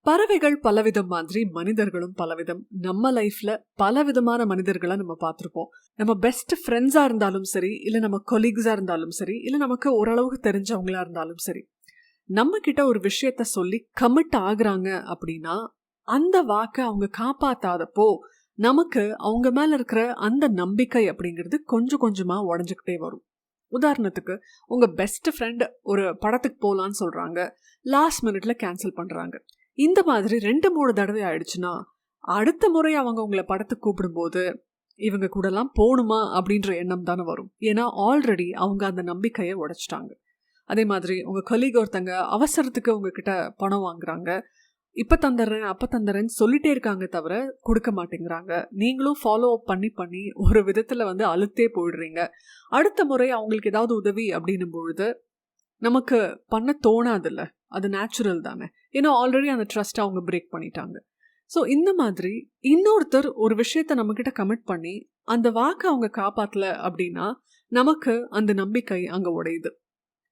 பறவைகள் பலவிதம் மாதிரி மனிதர்களும் பலவிதம். நம்ம லைஃப்ல பலவிதமான மனிதர்களை நம்ம பார்த்துருப்போம். நம்ம பெஸ்ட் ஃப்ரெண்ட்ஸா இருந்தாலும் சரி, இல்ல நம்ம கொலீக்ஸா இருந்தாலும் சரி, இல்ல நமக்கு ஓரளவுக்கு தெரிஞ்சவங்களா இருந்தாலும் சரி, நம்ம கிட்ட ஒரு விஷயத்த சொல்லி கமிட் ஆகுறாங்க அப்படின்னா அந்த வாக்கை அவங்க காப்பாத்தாதப்போ நமக்கு அவங்க மேல இருக்கிற அந்த நம்பிக்கை அப்படிங்கிறது கொஞ்சம் கொஞ்சமா உடஞ்சுக்கிட்டே வரும். உதாரணத்துக்கு, உங்க பெஸ்ட் ஃப்ரெண்ட் ஒரு படத்துக்கு போலான்னு சொல்றாங்க, லாஸ்ட் மினிட்ல கேன்சல் பண்றாங்க. இந்த மாதிரி 2-3 தடவை ஆயிடுச்சுன்னா அடுத்த முறை அவங்க உங்களை படத்துக்கு கூப்பிடும்போது இவங்க கூடலாம் போகணுமா அப்படின்ற எண்ணம் தானே வரும். ஏன்னா ஆல்ரெடி அவங்க அந்த நம்பிக்கையை உடைச்சிட்டாங்க. அதே மாதிரி உங்க கொலீக் ஒருத்தங்க அவசரத்துக்கு உங்ககிட்ட பணம் வாங்குறாங்க, இப்ப தந்துடுறேன் அப்ப தந்துடுறேன்னு சொல்லிட்டே இருக்காங்க, தவிர கொடுக்க மாட்டேங்கிறாங்க. நீங்களும் ஃபாலோ அப் பண்ணி ஒரு விதத்துல அழுத்தே போயிடுறீங்க. அடுத்த முறை அவங்களுக்கு ஏதாவது உதவி அப்படின்னும் பொழுது நமக்கு பண்ண தோணாதுல்ல, அது நேச்சுரல் தானே. ஏன்னா ஆல்ரெடி அந்த ட்ரஸ்ட் அவங்க பிரேக் பண்ணிட்டாங்க. ஸோ இந்த மாதிரி இன்னொருத்தர் ஒரு விஷயத்த நம்ம கிட்ட கமிட் பண்ணி அந்த வாக்கை அவங்க காப்பாத்தல அப்படின்னா நமக்கு அந்த நம்பிக்கை அங்க உடையுது.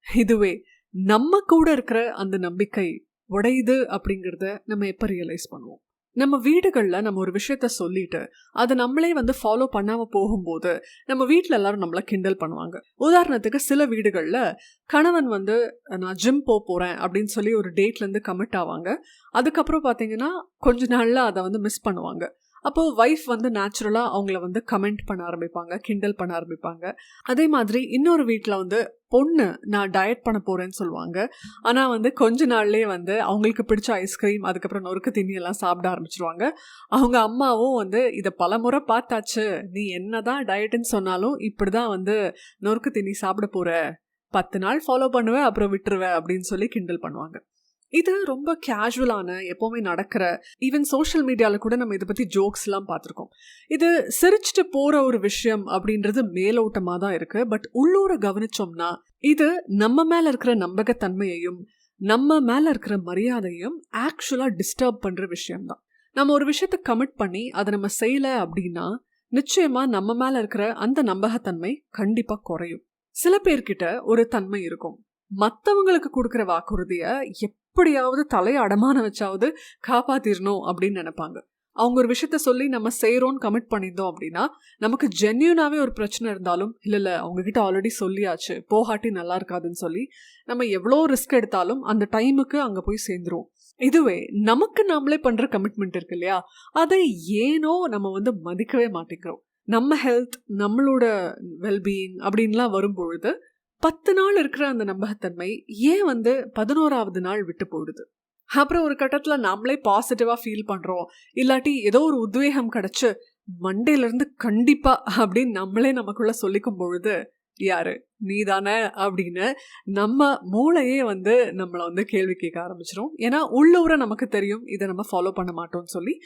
இதுவே நம்ம கூட இருக்கிற அந்த நம்பிக்கை உடையுது அப்படிங்கிறத நம்ம எப்ப ரியலைஸ் பண்ணுவோம்? நம்ம வீடுகள்ல நம்ம ஒரு விஷயத்த சொல்லிட்டு அதை நம்மளே ஃபாலோ பண்ணாம போகும்போது நம்ம வீட்டுல எல்லாரும் நம்மள கிண்டல் பண்ணுவாங்க. உதாரணத்துக்கு, சில வீடுகள்ல கணவன் நான் ஜிம் போறேன் அப்படின்னு சொல்லி ஒரு டேட்ல இருந்து கமிட் ஆவாங்க. அதுக்கப்புறம் பாத்தீங்கன்னா கொஞ்ச நாள்ல அதை மிஸ் பண்ணுவாங்க. அப்போ வைஃப் நேச்சுரலா அவங்கள கமெண்ட் பண்ண ஆரம்பிப்பாங்க, கிண்டல் பண்ண ஆரம்பிப்பாங்க. அதே மாதிரி இன்னொரு வீட்டுல பொண்ணு நான் டயட் பண்ண போறேன்னு சொல்லுவாங்க. ஆனா கொஞ்ச நாள்லயே அவங்களுக்கு பிடிச்ச ஐஸ்கிரீம், அதுக்கப்புறம் நொறுக்கு தண்ணி எல்லாம் சாப்பிட ஆரம்பிச்சிருவாங்க. அவங்க அம்மாவும் இதை பலமுறை பார்த்தாச்சு, நீ என்னதான் டயட்னு சொன்னாலும் இப்படிதான் நொறுக்கு தண்ணி சாப்பிட போற, 10 நாள் ஃபாலோ பண்ணுவேன் அப்புறம் விட்டுருவேன் அப்படின்னு சொல்லி கிண்டல் பண்ணுவாங்க. இது ரொம்ப கேஷுவலான, எப்பவுமே நடக்கிற, ஈவன் சோஷியல் மீடியால கூட நம்ம இதை பத்தி ஜோக்ஸ் எல்லாம் பார்த்துருக்கோம். இது சிரிச்சுட்டு போற ஒரு விஷயம் அப்படின்றது மேலோட்டமா தான் இருக்கு. பட் உள்ளூர கவனிச்சோம்னா இது நம்ம மேல இருக்கிற நம்பகத்தன்மையையும் நம்ம மேல இருக்கிற மரியாதையும் ஆக்சுவலா டிஸ்டர்ப் பண்ற விஷயம் தான். நம்ம ஒரு விஷயத்த கமிட் பண்ணி அதை நம்ம செய்யல அப்படின்னா நிச்சயமா நம்ம மேல இருக்கிற அந்த நம்பகத்தன்மை கண்டிப்பா குறையும். சில பேர்கிட்ட ஒரு தன்மை இருக்கும், மற்றவங்களுக்கு கொடுக்குற வாக்குறுதிய எப்படியாவது தலையை அடமான வச்சாவது காப்பாத்திரணும் அப்படின்னு நினைப்பாங்க. அவங்க ஒரு விஷயத்த சொல்லி நம்ம செய்யறோம்னு கமிட் பண்ணியிருந்தோம் அப்படின்னா நமக்கு ஜென்யூனாவே ஒரு பிரச்சனை இருந்தாலும் இல்ல அவங்க கிட்ட ஆல்ரெடி சொல்லியாச்சு, போகாட்டி நல்லா இருக்காதுன்னு சொல்லி நம்ம எவ்வளோ ரிஸ்க் எடுத்தாலும் அந்த டைமுக்கு அங்க போய் சேர்ந்துருவோம். இதுவே நமக்கு நாமளே பண்ற கமிட்மெண்ட் இருக்கு இல்லையா, அதை ஏனோ நம்ம மதிக்கவே மாட்டேங்கிறோம். நம்ம ஹெல்த், நம்மளோட வெல்பீயிங் அப்படின்லாம் வரும்பொழுது 10 நாள் இருக்கிற அந்த நம்பகத்தன்மை ஏன் 11ஆவது நாள் விட்டு போயிடுது. அப்புறம் ஒரு கட்டத்துல நாமளே பாசிட்டிவா ஃபீல் பண்றோம், இல்லாட்டி ஏதோ ஒரு உத்வேகம் கிடைச்சு மண்டேல இருந்து கண்டிப்பா அப்படின்னு நம்மளே நமக்குள்ள சொல்லிக்கும் பொழுது, யாரு நீதானே அப்படின்னு நம்ம மூளையே நம்மளை கேள்வி கேட்க ஆரம்பிச்சிடும். ஏன்னா உள்ளூர நமக்கு தெரியும் இதை நம்ம ஃபாலோ பண்ண மாட்டோம்னு சொல்லி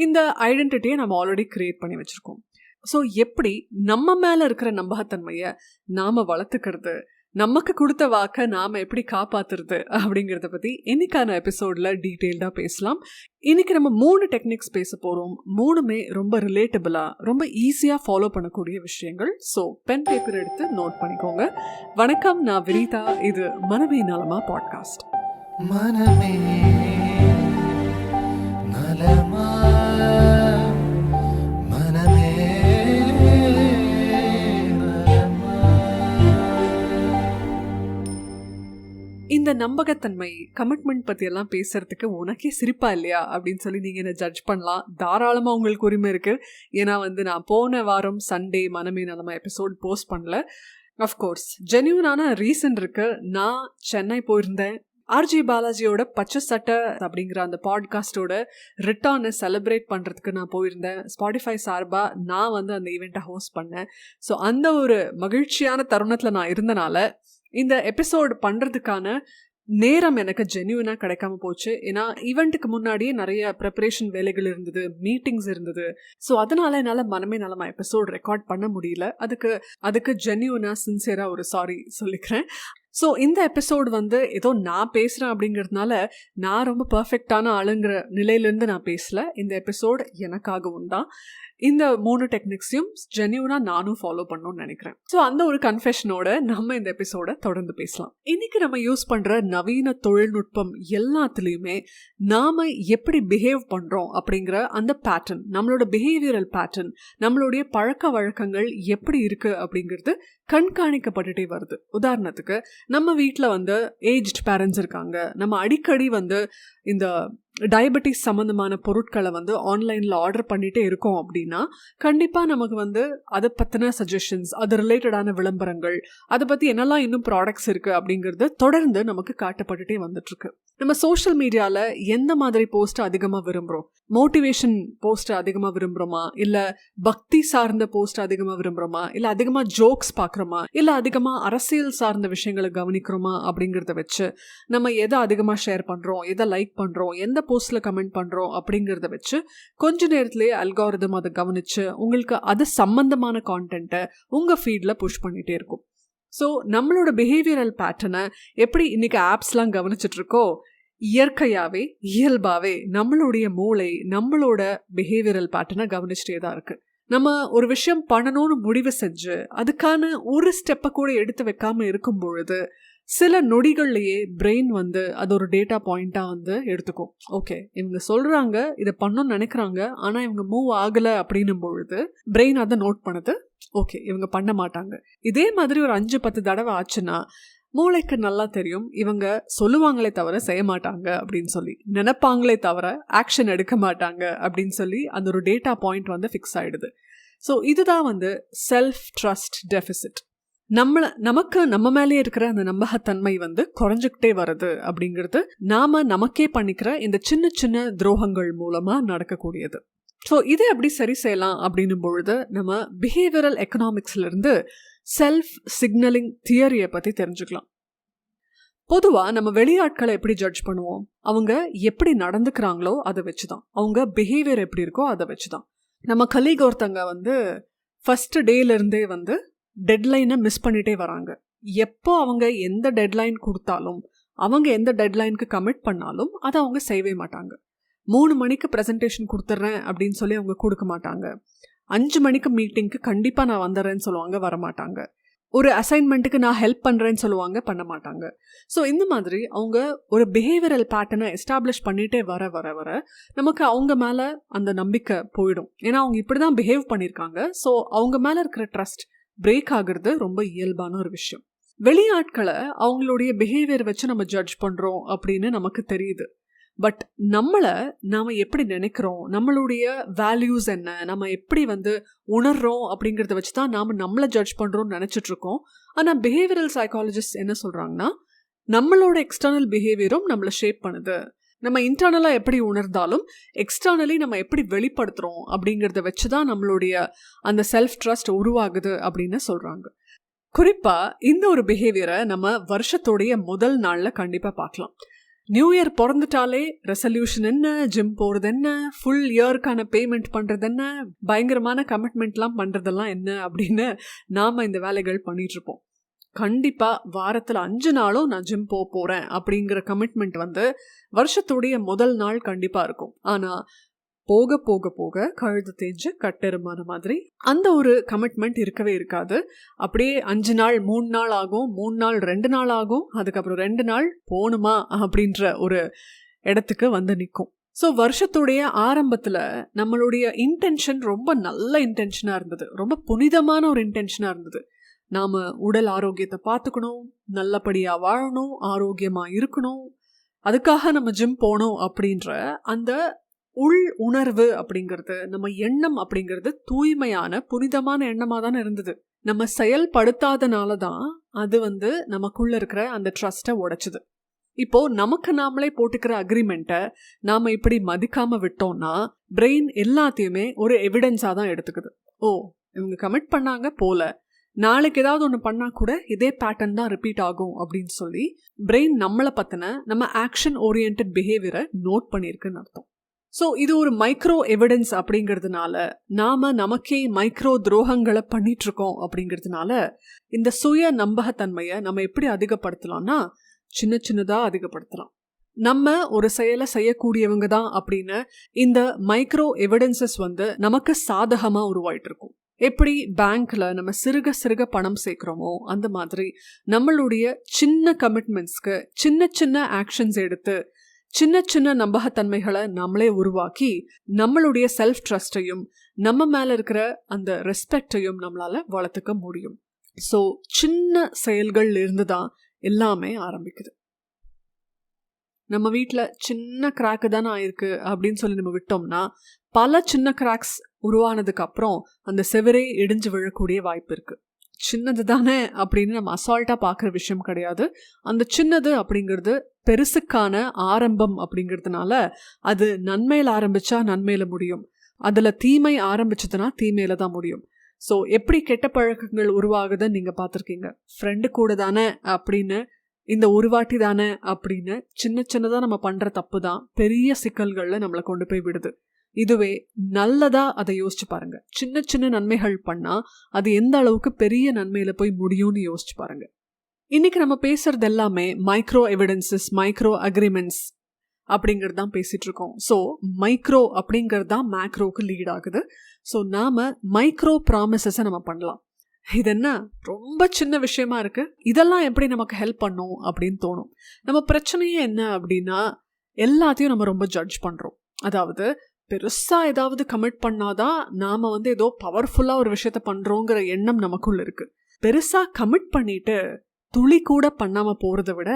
இந்த ஐடென்டிட்டியை நம்ம ஆல்ரெடி கிரியேட் பண்ணி வச்சிருக்கோம். ஸோ எப்படி நம்ம மேல இருக்கிற நம்பகத்தன்மையை நாம வளர்த்துக்கிறது, நமக்கு கொடுத்த வாக்க நாம எப்படி காப்பாத்துறது அப்படிங்கறத பத்தி இன்னைக்கான எபிசோட்ல டீடைல்டா பேசலாம். இன்னைக்கு நம்ம 3 டெக்னிக்ஸ் பேச போறோம். 3மே ரொம்ப ரிலேட்டபிளா, ரொம்ப ஈஸியா ஃபாலோ பண்ணக்கூடிய விஷயங்கள். ஸோ பென் பேப்பர் எடுத்து நோட் பண்ணிக்கோங்க. வணக்கம், நான் விரிதா. இது மனமே நலமா பாட்காஸ்ட். மனமே நலமா, மனமே இந்த நம்பகத்தன்மை, கமிட்மெண்ட் பத்தி எல்லாம் பேசுறதுக்கு உனக்கே சிரிப்பா இல்லையா அப்படின்னு சொல்லி நீங்க என்ன ஜட்ஜ் பண்ணலாம். தாராளமா உங்களுக்கு உரிமை இருக்கு. ஏன்னா நான் போன வாரம் சண்டே மனமே நலமா எபிசோட் போஸ்ட் பண்ணல. அஃப்கோர்ஸ் ஜென்யூனான ரீசன் இருக்கு. நான் சென்னை போயிருந்தேன். ஆர்ஜி பாலாஜியோட பச்சை சட்டை அப்படிங்கிற அந்த பாட்காஸ்டோட ரிட்டர்னை செலிப்ரேட் பண்றதுக்கு நான் போயிருந்தேன். ஸ்பாட்டிஃபை சார்பா நான் அந்த ஈவெண்ட்டை ஹோஸ்ட் பண்ணேன். ஸோ அந்த ஒரு மகிழ்ச்சியான தருணத்துல நான் இருந்தனால இந்த எபிசோடு பண்றதுக்கான நேரம் எனக்கு ஜென்யூனா கிடைக்காம போச்சு. ஏன்னா ஈவெண்ட்டுக்கு முன்னாடியே நிறைய ப்ரிப்பரேஷன் வேலைகள் இருந்தது, மீட்டிங்ஸ் இருந்தது. ஸோ அதனால என்னால் மனமே நலமா எபிசோட் ரெக்கார்ட் பண்ண முடியல. அதுக்கு ஜென்யூனா சின்சியரா ஒரு சாரி சொல்லிக்கிறேன். ஸோ இந்த எபிசோடு ஏதோ நான் பேசுகிறேன் அப்படிங்கிறதுனால நான் ரொம்ப பர்ஃபெக்டான ஆளுங்கிற நிலையிலேருந்து நான் பேசல. இந்த எபிசோடு எனக்காகவும் தான். இந்த 3 டெக்னிக்ஸையும் ஜென்யூனா நானும் ஃபாலோ பண்ணணும்னு நினைக்கிறேன். ஸோ அந்த ஒரு கன்ஃபெஷனோட நம்ம இந்த எபிசோட தொடர்ந்து பேசலாம். இன்னைக்கு நம்ம யூஸ் பண்ற நவீன தொழில்நுட்பம் எல்லாத்துலயுமே நாம எப்படி பிஹேவ் பண்றோம் அப்படிங்கிற அந்த பேட்டர்ன், நம்மளோட பிஹேவியரல் பேட்டர்ன், நம்மளுடைய பழக்க வழக்கங்கள் எப்படி இருக்கு அப்படிங்கிறது கண்காணிக்கப்பட்டுட்டே வருது. உதாரணத்துக்கு நம்ம வீட்டில் வந்து ஏஜ்ட் பேரண்ட்ஸ் இருக்காங்க, நம்ம அடிக்கடி வந்து இந்த டயபெட்டிஸ் சம்மந்தமான பொருட்களை வந்து ஆன்லைனில் ஆர்டர் பண்ணிகிட்டே இருக்கோம் அப்படின்னா கண்டிப்பாக நமக்கு வந்து அதை பற்றின சஜஷன்ஸ், அது ரிலேட்டடான விளம்பரங்கள், அதை பற்றி என்னெல்லாம் இன்னும் ப்ராடக்ட்ஸ் இருக்குது அப்படிங்கிறது தொடர்ந்து நமக்கு காட்டப்பட்டுட்டே வந்துட்டுருக்கு. நம்ம சோஷியல் மீடியாவில் எந்த மாதிரி போஸ்ட்டை அதிகமாக விரும்புகிறோம்? மோட்டிவேஷன் போஸ்ட்டை அதிகமாக விரும்புகிறோமா, இல்லை பக்தி சார்ந்த போஸ்ட் அதிகமாக விரும்புகிறோமா, இல்லை அதிகமாக ஜோக்ஸ் பார்க்குறோமா, இல்லை அதிகமாக அரசியல் சார்ந்த விஷயங்களை கவனிக்கிறோமா அப்படிங்கிறத வச்சு நம்ம எதை அதிகமாக ஷேர் பண்ணுறோம், எதை லைக் பண்ணுறோம், எந்த போஸ்ட்டில் கமெண்ட் பண்ணுறோம் அப்படிங்கிறத வச்சு கொஞ்ச நேரத்துலேயே அல்காரிதம் அதை கவனித்து உங்களுக்கு அது சம்பந்தமான கான்டென்ட்டை உங்கள் ஃபீல்டில் புஷ் பண்ணிகிட்டே இருக்கும். ஸோ நம்மளோட பிஹேவியரல் பேட்டர்னை எப்படி இன்றைக்கி ஆப்ஸ்லாம் கவனிச்சிட்ருக்கோ, இயற்கையாகவே இயல்பாகவே நம்மளுடைய மூளை நம்மளோட பிஹேவியரல் பேட்டர்னை கவனிச்சிட்டே தான் இருக்குது. நம்ம ஒரு விஷயம் பண்ணணும்னு முடிவு செஞ்சு அதுக்கான ஒரு ஸ்டெப்பை கூட எடுத்து வைக்காமல் இருக்கும் பொழுது சில நொடிகள்லையே பிரெயின் வந்து அது ஒரு டேட்டா பாயிண்ட்டாக வந்து எடுத்துக்கும். ஓகே, இவங்க சொல்கிறாங்க இதை பண்ணணும்னு நினைக்கிறாங்க, ஆனால் இவங்க மூவ் ஆகலை அப்படின்னும் பொழுது பிரெயின் அதை நோட் பண்ணுது. ஓகே, இவங்க பண்ண மாட்டாங்க. இதே மாதிரி ஒரு 5-10 தடவை ஆச்சுன்னா மூளைக்கு நல்லா தெரியும் இவங்க சொல்லுவாங்களே தவிர செய்ய மாட்டாங்க அப்படின்னு சொல்லி, நினைப்பாங்களே தவிர ஆக்ஷன் எடுக்க மாட்டாங்க அப்படின்னு சொல்லி அந்த ஒரு டேட்டா பாயிண்ட் வந்து ஃபிக்ஸ் ஆகிடுது. ஸோ இதுதான் வந்து செல்ஃப் ட்ரஸ்ட் டெஃபிசிட். நமக்கு நம்ம மேலே இருக்கிற அந்த நம்பகத்தன்மை வந்து குறைஞ்சிக்கிட்டே வருது அப்படிங்கிறது நாம நமக்கே பண்ணிக்கிற இந்த சின்ன சின்ன துரோகங்கள் மூலமா நடக்கக்கூடியது. ஸோ இதை எப்படி சரி செய்யலாம் அப்படின்னும் பொழுது நம்ம பிஹேவியரல் எக்கனாமிக்ஸ்ல இருந்து செல்ஃப் சிக்னலிங் தியரியை பற்றி தெரிஞ்சுக்கலாம். பொதுவாக நம்ம வெளியாட்களை எப்படி ஜட்ஜ் பண்ணுவோம்? அவங்க எப்படி நடந்துக்கிறாங்களோ அதை வச்சு தான், அவங்க பிஹேவியர் எப்படி இருக்கோ அதை வச்சு தான். நம்ம கலீக் ஒருத்தங்க வந்து ஃபர்ஸ்ட் டேலேருந்தே வந்து டெட்லைனை மிஸ் பண்ணிட்டே வராங்க. எப்போ அவங்க எந்த டெட்லைன் கொடுத்தாலும், அவங்க எந்த டெட்லைனுக்கு கமிட் பண்ணாலும் அதை அவங்க செய்யவே மாட்டாங்க. 3 மணிக்கு ப்ரெசன்டேஷன் கொடுத்துட்றேன் அப்படின்னு சொல்லி அவங்க கொடுக்க மாட்டாங்க. 5 மணிக்கு மீட்டிங்க்கு கண்டிப்பாக நான் வந்துடுறேன்னு சொல்லுவாங்க, வரமாட்டாங்க. ஒரு அசைன்மெண்ட்டுக்கு நான் ஹெல்ப் பண்ணுறேன்னு சொல்லுவாங்க, பண்ண மாட்டாங்க. ஸோ இந்த மாதிரி அவங்க ஒரு பிஹேவியரல் பேட்டர்னை எஸ்டாப்ளிஷ் பண்ணிகிட்டே வர வர வர நமக்கு அவங்க மேலே அந்த நம்பிக்கை போயிடும். ஏன்னா அவங்க இப்படி தான் பிஹேவ் பண்ணியிருக்காங்க. ஸோ அவங்க மேலே இருக்கிற ட்ரஸ்ட் பிரேக் ஆகுறது ரொம்ப இயல்பான ஒரு விஷயம். வெளியாட்களை அவங்களுடைய பிஹேவியர் வச்சு நம்ம ஜட்ஜ் பண்ணுறோம் அப்படின்னு நமக்கு தெரியுது. பட் நாம் எப்படி நினைக்கிறோம், நம்மளுடைய வேல்யூஸ் என்ன, நம்ம எப்படி வந்து உணர்றோம் அப்படிங்கிறத வச்சு தான் நாம் நம்மளை ஜட்ஜ் பண்ணுறோம்னு நினச்சிட்ருக்கோம். ஆனால் பிஹேவியரல் சைக்காலஜிஸ்ட் என்ன சொல்கிறாங்கன்னா, நம்மளோட எக்ஸ்டர்னல் பிஹேவியரும் நம்மளை ஷேப் பண்ணுது. நம்ம இன்டர்னலாக எப்படி உணர்ந்தாலும் எக்ஸ்டர்னலி நம்ம எப்படி வெளிப்படுத்துகிறோம் அப்படிங்கிறத வச்சு தான் நம்மளுடைய அந்த செல்ஃப் ட்ரஸ்ட் உருவாகுது அப்படின்னு சொல்கிறாங்க. குறிப்பாக இந்த ஒரு பிஹேவியரை நம்ம வருஷத்தோடைய முதல் நாளில் கண்டிப்பாக பார்க்கலாம். நியூ இயர் பிறந்துட்டாலே ரெசல்யூஷன் என்ன, ஜிம் போகிறது என்ன, ஃபுல் இயர்க்கான பேமெண்ட் பண்ணுறது என்ன, பயங்கரமான கமிட்மெண்ட்லாம் பண்ணுறதெல்லாம் என்ன அப்படின்னு நாம் இந்த வேலைகள் பண்ணிகிட்ருப்போம். கண்டிப்பாக வாரத்தில் 5 நாளும் நான் ஜிம் போகிறேன் அப்படிங்கிற கமிட்மெண்ட் வந்து வருஷத்துடைய முதல் நாள் கண்டிப்பாக இருக்கும். ஆனால் போக போக போக கழுது தேஞ்சு கட்டெருமான மாதிரி அந்த ஒரு கமிட்மெண்ட் இருக்கவே இருக்காது. அப்படியே 5 நாள் 3 நாள் ஆகும், 3 நாள் 2 நாள் ஆகும், அதுக்கப்புறம் 2 நாள் போகணுமா அப்படின்ற ஒரு இடத்துக்கு வந்து நிற்கும். ஸோ வருஷத்துடைய ஆரம்பத்தில் நம்மளுடைய இன்டென்ஷன் ரொம்ப நல்ல இன்டென்ஷனாக இருந்தது, ரொம்ப புனிதமான ஒரு இன்டென்ஷனாக இருந்தது. நாம் உடல் ஆரோக்கியத்தை பார்த்துக்கணும், நல்லபடியாக வாழணும், ஆரோக்கியமாக இருக்கணும், அதுக்காக நம்ம ஜிம் போகணும் அப்படின்ற அந்த உள் உணர்வு அப்படிங்கிறது, நம்ம எண்ணம் அப்படிங்கிறது தூய்மையான புனிதமான எண்ணமாக தானே இருந்தது. நம்ம செயல்படுத்தாதனால தான் அது வந்து நமக்குள்ள இருக்கிற அந்த ட்ரஸ்ட்டை உடைச்சுது. இப்போ நமக்கு நாமளே போட்டுக்கிற அக்ரிமெண்ட்டை நாம் இப்படி மதிக்காம விட்டோம்னா பிரெயின் எல்லாத்தையுமே ஒரு எவிடன்ஸாக தான் எடுத்துக்குது. ஓ, இவங்க கமிட் பண்ணாங்க போல, நாளைக்கு ஏதாவது ஒன்று பண்ணால் கூட இதே பேட்டர்ன் தான் ரிப்பீட் ஆகும் அப்படின்னு சொல்லி பிரெயின் நம்மளை பற்றின நம்ம ஆக்ஷன் ஓரியன்ட் பிஹேவியரை நோட் பண்ணியிருக்குன்னு அர்த்தம். ஸோ இது ஒரு மைக்ரோ எவிடன்ஸ் அப்படிங்கிறதுனால நாம் நமக்கே மைக்ரோ துரோகங்களை பண்ணிகிட்ருக்கோம். அப்படிங்கிறதுனால இந்த சுய நம்பகத்தன்மையை நம்ம எப்படி அதிகப்படுத்தலாம்னா சின்ன சின்னதாக அதிகப்படுத்தலாம். நம்ம ஒரு செயலை செய்யக்கூடியவங்க தான் அப்படின்னு இந்த மைக்ரோ எவிடன்சஸ் வந்து நமக்கு சாதகமா உருவாயிட்டு இருக்கும். எப்படி பேங்க்ல நம்ம சிறுக சிறுக பணம் சேர்க்கிறோமோ அந்த மாதிரி நம்மளுடைய சின்ன கமிட்மெண்ட்ஸ்க்கு சின்ன சின்ன ஆக்ஷன்ஸ் எடுத்து சின்ன சின்ன நம்பகத்தன்மைகளை நம்மளே உருவாக்கி நம்மளுடைய செல்ஃப் ட்ரஸ்டையும் நம்ம மேல இருக்கிற அந்த ரெஸ்பெக்டையும் நம்மளால வளர்த்துக்க முடியும். ஸோ சின்ன செயல்கள் இருந்து தான் எல்லாமே ஆரம்பிக்குது. நம்ம வீட்டில் சின்ன கிராக்கு தானே ஆயிருக்கு அப்படின்னு சொல்லி நம்ம விட்டோம்னா பல சின்ன கிராக்ஸ் உருவானதுக்கு அப்புறம் அந்த செவரே இடிஞ்சு விழக்கூடிய வாய்ப்பு இருக்கு. சின்னது தானே அப்படின்னு நம்ம அசால்ட்டா பார்க்குற விஷயம் கிடையாது. அந்த சின்னது அப்படிங்கிறது பெருசுக்கான ஆரம்பம் அப்படிங்கிறதுனால அது நன்மையில ஆரம்பிச்சா நன்மையில முடியும், அதுல தீமை ஆரம்பிச்சதுன்னா தீமையில தான் முடியும். ஸோ எப்படி கெட்ட பழக்கங்கள் உருவாகுதுன்னு நீங்க பார்த்துருக்கீங்க. ஃப்ரெண்டு கூட தானே அப்படின்னு இந்த ஒரு வாட்டி தானே அப்படின்னு சின்ன சின்னதாக நம்ம பண்ணுற தப்பு தான் பெரிய சிக்கல்களில் நம்மளை கொண்டு போய் விடுது. இதுவே நல்லதா அதை யோசிச்சு பாருங்க. சின்ன சின்ன நன்மைகள் பண்ணா அது எந்த அளவுக்கு பெரிய நன்மையில போய் முடியும்னு யோசிச்சு பாருங்க. இன்னைக்கு நம்ம பேசுறது எல்லாமே மைக்ரோ எவிடன்சஸ், மைக்ரோ அக்ரிமெண்ட்ஸ் அப்படிங்கிறது தான் பேசிட்டு இருக்கோம். ஸோ மைக்ரோ அப்படிங்கிறது தான் மேக்ரோக்கு லீட் ஆகுது. ஸோ நாம மைக்ரோ ப்ராமிசஸை நம்ம பண்ணலாம். இது என்ன ரொம்ப சின்ன விஷயமா இருக்கு, இதெல்லாம் எப்படி நமக்கு ஹெல்ப் பண்ணும் அப்படின்னு தோணும். நம்ம பிரச்சனையே என்ன அப்படின்னா எல்லாத்தையும் நம்ம ரொம்ப ஜட்ஜ் பண்றோம். அதாவது பெருசா ஏதாவது கமிட் பண்ணாதான் நாம வந்து ஏதோ பவர்ஃபுல்லா ஒரு விஷயத்த பண்றோங்கிற எண்ணம் நமக்குள்ள இருக்கு. பெருசா கமிட் பண்ணிட்டு துளி கூட பண்ணாம போறதை விட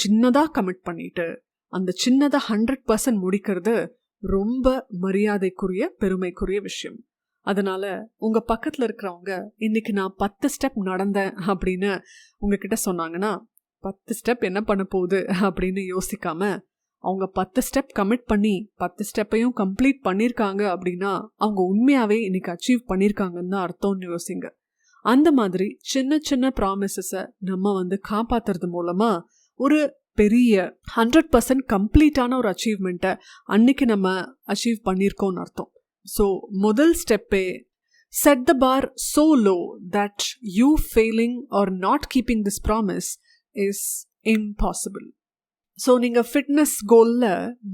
சின்னதா கமிட் பண்ணிட்டு அந்த சின்னதை 100% முடிக்கிறது ரொம்ப மரியாதைக்குரிய பெருமைக்குரிய விஷயம். அதனால உங்க பக்கத்துல இருக்கிறவங்க இன்னைக்கு நான் 10 ஸ்டெப் நடந்தேன் அப்படின்னு உங்ககிட்ட சொன்னாங்கன்னா 10 ஸ்டெப் என்ன பண்ண போகுது அப்படின்னு யோசிக்காம அவங்க 10 ஸ்டெப் கமிட் பண்ணி 10 ஸ்டெப்பையும் கம்ப்ளீட் பண்ணியிருக்காங்க அப்படின்னா அவங்க உண்மையாவே இன்னைக்கு அச்சீவ் பண்ணியிருக்காங்கன்னு தான் அர்த்தம்னு யோசிங்க. அந்த மாதிரி சின்ன சின்ன ப்ராமிசஸை நம்ம வந்து காப்பாத்துறது மூலமா ஒரு பெரிய 100% கம்ப்ளீட்டான ஒரு அச்சீவ்மெண்ட்டை அன்னைக்கு நம்ம அச்சீவ் பண்ணியிருக்கோம்னு அர்த்தம். ஸோ முதல் ஸ்டெப்பே set the bar so low that you failing or not keeping this promise is impossible. So நீங்கள் ஃபிட்னஸ் கோலில்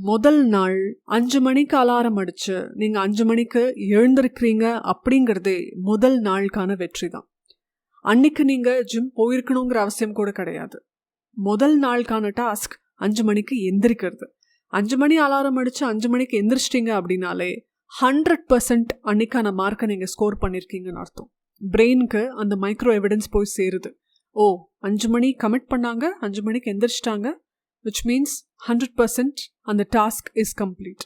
முதல் நாள் 5 மணிக்கு அலாரம் அடிச்சு நீங்கள் 5 மணிக்கு எழுந்திருக்கிறீங்க அப்படிங்கிறதே முதல் நாளுக்கான வெற்றி தான். அன்னைக்கு நீங்கள் ஜிம் போயிருக்கணுங்கிற அவசியம் கூட கிடையாது. முதல் நாளுக்கான டாஸ்க் 5 மணிக்கு எந்திரிக்கிறது. 5 மணி அலாரம் அடிச்சு 5 மணிக்கு எந்திரிச்சிட்டிங்க அப்படின்னாலே 100% அன்னைக்கான மார்க்கை நீங்கள் ஸ்கோர் பண்ணியிருக்கீங்கன்னு அர்த்தம். பிரெயினுக்கு அந்த மைக்ரோ எவிடன்ஸ் போய் சேருது. ஓ 5 மணி கமிட் பண்ணாங்க, 5 மணிக்கு எந்திரிச்சிட்டாங்க, which means 100% அந்த டாஸ்க் இஸ் கம்ப்ளீட்.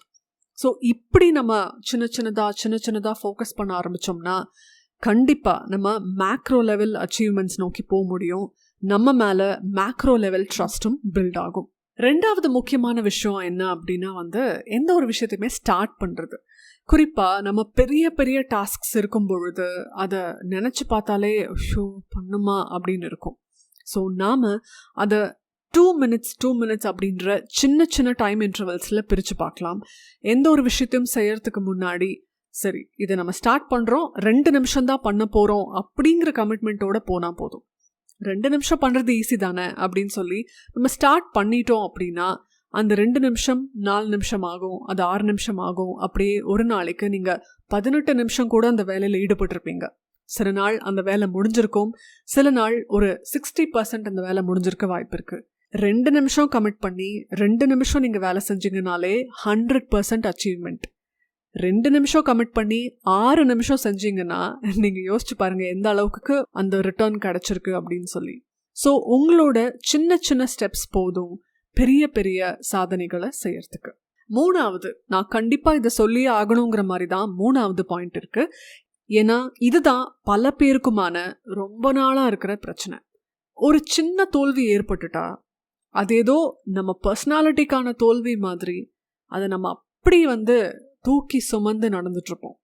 ஸோ இப்படி நம்ம சின்ன சின்னதாக ஃபோக்கஸ் பண்ண ஆரம்பித்தோம்னா கண்டிப்பாக நம்ம மேக்ரோ லெவல் அச்சீவ்மெண்ட்ஸ் நோக்கி போக முடியும். நம்ம மேலே மேக்ரோ லெவல் ட்ரஸ்ட்டும் பில்ட் ஆகும். ரெண்டாவது முக்கியமான விஷயம் என்ன அப்படின்னா வந்து எந்த ஒரு விஷயத்தையுமே ஸ்டார்ட் பண்ணுறது. குறிப்பாக நம்ம பெரிய பெரிய டாஸ்க்ஸ் இருக்கும் பொழுது அதை நினச்சி பார்த்தாலே ஷோ பண்ணுமா அப்படின்னு இருக்கும். ஸோ நாம் அதை 2 minutes அப்படின்ற சின்ன சின்ன டைம் இன்டர்வல்ஸில் பிரித்து பார்க்கலாம். எந்த ஒரு விஷயத்தையும் செய்யறதுக்கு முன்னாடி சரி இதை நம்ம ஸ்டார்ட் பண்ணுறோம், 2 நிமிஷம் தான் பண்ண போகிறோம் அப்படிங்கிற கமிட்மெண்ட்டோடு போனால் போதும். 2 நிமிஷம் பண்ணுறது ஈஸி தானே அப்படின்னு சொல்லி நம்ம ஸ்டார்ட் பண்ணிட்டோம் அப்படின்னா அந்த 2 நிமிஷம் 4 நிமிஷம் ஆகும், அது 6 நிமிஷம் ஆகும். அப்படியே ஒரு நாளைக்கு நீங்கள் 18 நிமிஷம் கூட அந்த வேலையில் ஈடுபட்டிருப்பீங்க. சில நாள் அந்த வேலை முடிஞ்சிருக்கும், சில நாள் ஒரு 60% அந்த வேலை முடிஞ்சிருக்க வாய்ப்பு இருக்குது. 2 நிமிஷம் கமிட் பண்ணி 2 நிமிஷம் நீங்கள் வேலை செஞ்சீங்கனாலே 100% அச்சீவ்மெண்ட். 2 நிமிஷம் கமிட் பண்ணி 6 நிமிஷம் செஞ்சீங்கன்னா நீங்கள் யோசிச்சு பாருங்கள் எந்த அளவுக்கு அந்த ரிட்டர்ன் கிடைச்சிருக்கு அப்படின்னு சொல்லி. ஸோ உங்களோட சின்ன சின்ன ஸ்டெப்ஸ் போதும் பெரிய பெரிய சாதனைகளை செய்யறதுக்கு. 3வது நான் கண்டிப்பாக இதை சொல்லியே ஆகணுங்கிற மாதிரி தான் 3வது பாயிண்ட் இருக்கு. ஏன்னா இதுதான் பல பேருக்குமான ரொம்ப நாளாக இருக்கிற பிரச்சனை. ஒரு சின்ன தோல்வி ஏற்பட்டுட்டா அது ஏதோ நம்ம பர்சனாலிட்டிக்கான தோல்வி மாதிரி அதை நம்ம அப்படி வந்து தூக்கி சுமந்து நடந்துட்டுருப்போம்.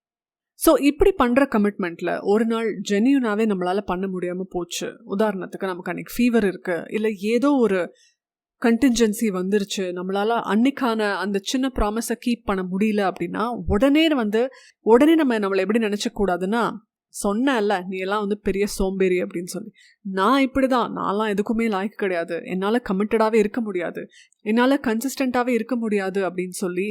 ஸோ இப்படி பண்ணுற கமிட்மெண்ட்டில் ஒரு நாள் ஜென்யூனாகவே நம்மளால் பண்ண முடியாமல் போச்சு. உதாரணத்துக்கு நமக்கு அன்றைக்கி ஃபீவர் இருக்குது, இல்லை ஏதோ ஒரு கண்டின்ஜென்சி வந்துருச்சு, நம்மளால் அன்னைக்கான அந்த சின்ன ப்ராமிஸை கீப் பண்ண முடியல அப்படின்னா உடனே நம்மளை எப்படி நினச்சக்கூடாதுன்னா சொன்னேன்ல நீ எல்லாம் வந்து பெரிய சோம்பேறி அப்படின்னு சொல்லி. நான் இப்படிதான், நான்லாம் எதுக்குமே லாய்க்கு கிடையாது, என்னால் கமிட்டடாகவே இருக்க முடியாது, என்னால் கன்சிஸ்டண்ட்டாகவே இருக்க முடியாது அப்படின்னு சொல்லி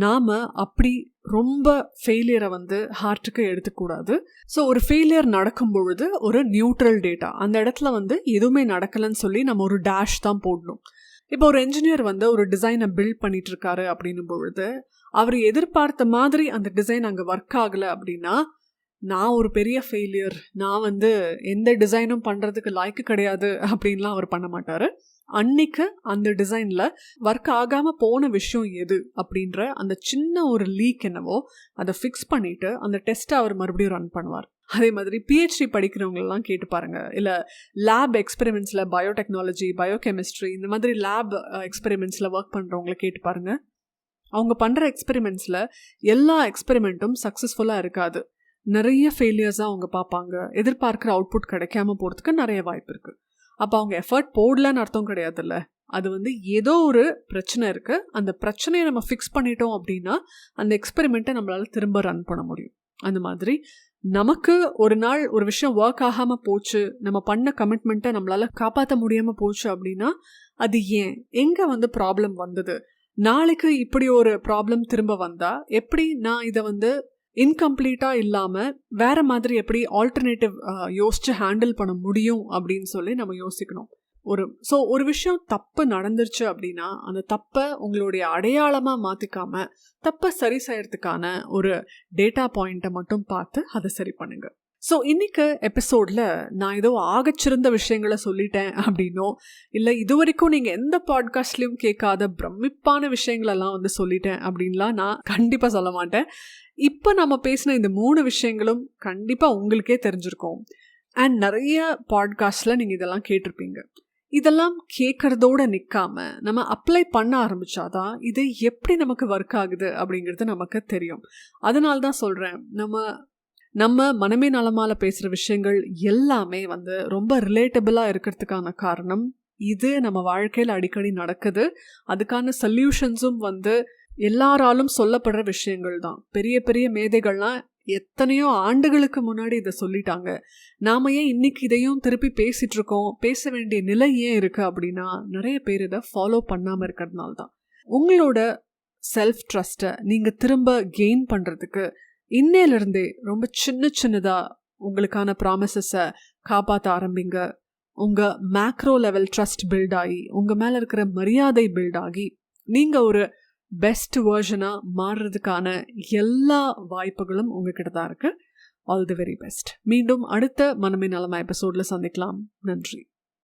நாம் அப்படி ரொம்ப ஃபெயிலியரை வந்து ஹார்ட்டுக்கு எடுத்துக்கூடாது. ஸோ ஒரு ஃபெயிலியர் நடக்கும் பொழுது ஒரு நியூட்ரல் டேட்டா, அந்த இடத்துல வந்து எதுவுமே நடக்கலைன்னு சொல்லி நம்ம ஒரு டேஷ் தான் போடணும். இப்போ ஒரு என்ஜினியர் வந்து ஒரு டிசைனை பில்ட் பண்ணிட்டு இருக்காரு அப்படின்னும் பொழுது அவர் எதிர்பார்த்த மாதிரி அந்த டிசைன் அங்கே ஒர்க் ஆகலை அப்படின்னா நான் ஒரு பெரிய ஃபெயிலியர், நான் வந்து எந்த டிசைனும் பண்ணுறதுக்கு லாய்க்கு கிடையாது அப்படின்லாம் அவர் பண்ண மாட்டார். அன்னைக்கு அந்த டிசைனில் ஒர்க் ஆகாமல் போன விஷயம் எது அப்படின்ற அந்த சின்ன ஒரு லீக் என்னவோ அதை ஃபிக்ஸ் பண்ணிவிட்டு அந்த டெஸ்ட்டை அவர் மறுபடியும் ரன் பண்ணுவார். அதே மாதிரி பிஹெச்டி படிக்கிறவங்களெலாம் கேட்டு பாருங்கள், இல்லை லேப் எக்ஸ்பெரிமெண்ட்ஸில் பயோடெக்னாலஜி, பயோகெமிஸ்ட்ரி இந்த மாதிரி லேப் எக்ஸ்பெரிமெண்ட்ஸில் ஒர்க் பண்ணுறவங்கள கேட்டு பாருங்கள். அவங்க பண்ணுற எக்ஸ்பெரிமெண்ட்ஸில் எல்லா எக்ஸ்பெரிமெண்ட்டும் சக்ஸஸ்ஃபுல்லாக இருக்காது. நிறைய ஃபெயிலியர்ஸாக அவங்க பார்ப்பாங்க. எதிர்பார்க்குற அவுட்புட் கிடைக்காம போகிறதுக்கு நிறைய வாய்ப்பு இருக்குது. அப்போ அவங்க எஃபர்ட் போடலன்னு அர்த்தம் கிடையாதுல்ல. அது வந்து ஏதோ ஒரு பிரச்சனை இருக்குது, அந்த பிரச்சனையை நம்ம ஃபிக்ஸ் பண்ணிட்டோம் அப்படின்னா அந்த எக்ஸ்பெரிமெண்ட்டை நம்மளால் திரும்ப ரன் பண்ண முடியும். அந்த மாதிரி நமக்கு ஒரு நாள் ஒரு விஷயம் ஒர்க் ஆகாமல் போச்சு, நம்ம பண்ண கமிட்மெண்ட்டை நம்மளால் காப்பாற்ற முடியாமல் போச்சு அப்படின்னா அது ஏன், எங்கே வந்து ப்ராப்ளம் வந்தது, நாளைக்கு இப்படி ஒரு ப்ராப்ளம் திரும்ப வந்தால் எப்படி நான் இதை வந்து இன்கம்ப்ளீட்டாக இல்லாமல் வேறு மாதிரி எப்படி ஆல்டர்னேட்டிவ் யோசித்து ஹேண்டில் பண்ண முடியும் அப்படின்னு சொல்லி நம்ம யோசிக்கணும். ஒரு விஷயம் தப்பு நடந்துருச்சு அப்படின்னா அந்த தப்பை உங்களுடைய அடையாளமாக மாற்றிக்காமல் தப்பை சரி செய்யறதுக்கான ஒரு டேட்டா பாயிண்ட்டை மட்டும் பார்த்து அதை சரி பண்ணுங்க. ஸோ இன்றைக்கு எபிசோடில் நான் ஏதோ ஆகச்சிறந்த விஷயங்களை சொல்லிட்டேன் அப்படின்னோ, இல்லை இது வரைக்கும் நீங்கள் எந்த பாட்காஸ்ட்லேயும் கேட்காத பிரமிப்பான விஷயங்களெல்லாம் வந்து சொல்லிட்டேன் அப்படின்லாம் நான் கண்டிப்பாக சொல்ல மாட்டேன். இப்போ நம்ம பேசின இந்த 3 விஷயங்களும் கண்டிப்பாக உங்களுக்கே தெரிஞ்சிருக்கும். அண்ட் நிறைய பாட்காஸ்டில் நீங்கள் இதெல்லாம் கேட்டிருப்பீங்க. இதெல்லாம் கேட்குறதோடு நிற்காம நம்ம அப்ளை பண்ண ஆரம்பித்தாதான் இது எப்படி நமக்கு ஒர்க் ஆகுது அப்படிங்கிறது நமக்கு தெரியும். அதனால தான் சொல்கிறேன், நம்ம மனமே நலமால பேசுகிற விஷயங்கள் எல்லாமே வந்து ரொம்ப ரிலேட்டபிளாக இருக்கிறதுக்கான காரணம் இது நம்ம வாழ்க்கையில் அடிக்கடி நடக்குது. அதுக்கான சொல்யூஷன்ஸும் வந்து எல்லாராலும் சொல்லப்படுற விஷயங்கள் தான். பெரிய பெரிய மேதைகள்லாம் எத்தனையோ ஆண்டுகளுக்கு முன்னாடி இதை சொல்லிட்டாங்க. நாம ஏன் இன்னைக்கு இதையும் திருப்பி பேசிட்டு இருக்கோம், பேச வேண்டிய நிலை ஏன் இருக்கு அப்படின்னா நிறைய பேர் இதை ஃபாலோ பண்ணாமல் இருக்கிறதுனால தான். உங்களோட செல்ஃப் ட்ரஸ்ட்டை நீங்கள் திரும்ப கெயின் பண்ணுறதுக்கு இன்னையிலிருந்தே ரொம்ப சின்னதாக உங்களுக்கான ப்ராமிசஸை காப்பாற்ற ஆரம்பிங்க. உங்கள் மேக்ரோ லெவல் ட்ரஸ்ட் பில்ட் ஆகி உங்கள் மேலே இருக்கிற மரியாதை பில்ட் ஆகி நீங்கள் ஒரு பெஸ்ட் வேர்ஷனாக மாறுறதுக்கான எல்லா வாய்ப்புகளும் உங்ககிட்ட தான் இருக்குது. All the very best. மீண்டும் அடுத்த மனமே நலமா எபிசோடில் சந்திக்கலாம். நன்றி.